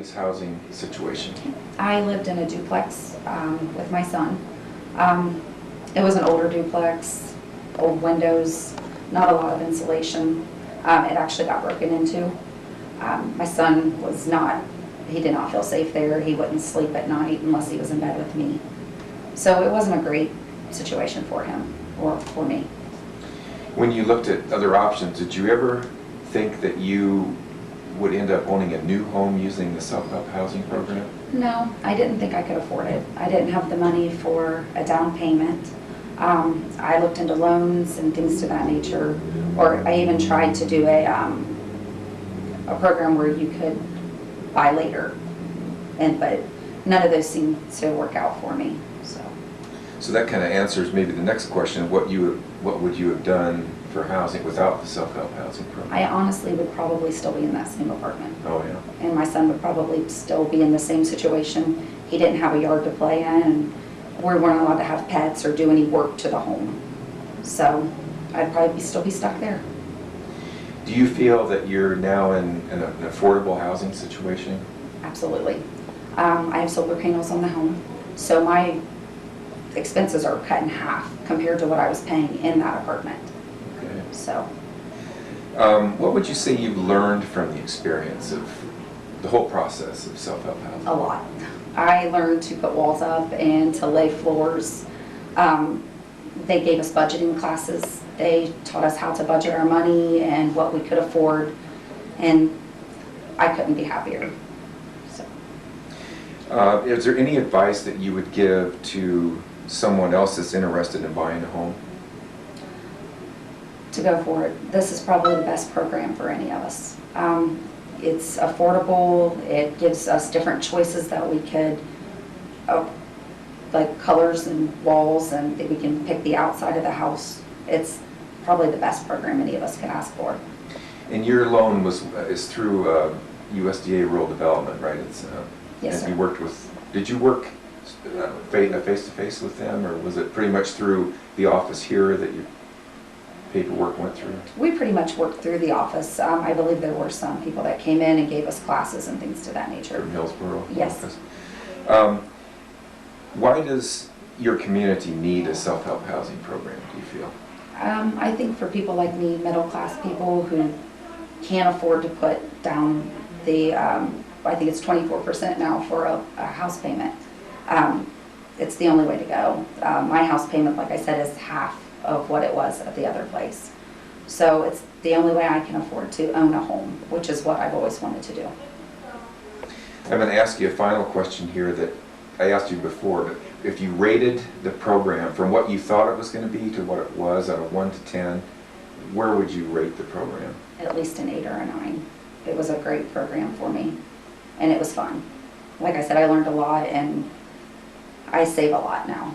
family's housing situation? I lived in a duplex with my son. It was an older duplex, old windows, not a lot of insulation. It actually got broken into. My son he did not feel safe there. He wouldn't sleep at night unless he was in bed with me. So it wasn't a great situation for him or for me. When you looked at other options, did you ever think that you would end up owning a new home using the self-help housing program? No, I didn't think I could afford it. I didn't have the money for a down payment. I looked into loans and things to that nature, or I even tried to do a program where you could buy later, but none of those seemed to work out for me. So that kind of answers maybe the next question: what would you have done for housing without the self-help housing program? I honestly would probably still be in that same apartment. Oh yeah. And my son would probably still be in the same situation. He didn't have a yard to play in, and we weren't allowed to have pets or do any work to the home. So I'd probably still be stuck there. Do you feel that you're now in an affordable housing situation? Absolutely. I have solar panels on the home, so my expenses are cut in half compared to what I was paying in that apartment. Okay. So. What would you say you've learned from the experience of the whole process of self-help housing? A lot. I learned to put walls up and to lay floors. They gave us budgeting classes. They taught us how to budget our money and what we could afford, and I couldn't be happier. So. Is there any advice that you would give to someone else that's interested in buying a home? To go for it. This is probably the best program for any of us. It's affordable. It gives us different choices that we could, like colors and walls, and that we can pick the outside of the house. It's probably the best program any of us could ask for. And your loan is through USDA Rural Development, right? Yes, sir. You worked with, did you work face-to-face with them, or was it pretty much through the office here that your paperwork went through? We pretty much worked through the office. I believe there were some people that came in and gave us classes and things to that nature. From Hillsborough? Yes. Office. Why does your community need a self-help housing program, do you feel? I think for people like me, middle-class people who can't afford to put down the, I think it's 24% now for a house payment. It's the only way to go. My house payment, like I said, is half of what it was at the other place. So it's the only way I can afford to own a home, which is what I've always wanted to do. I'm going to ask you a final question here that I asked you before, but if you rated the program from what you thought it was going to be to what it was out of 1 to 10, where would you rate the program? At least an 8 or a 9. It was a great program for me, and it was fun. Like I said, I learned a lot, and I save a lot now.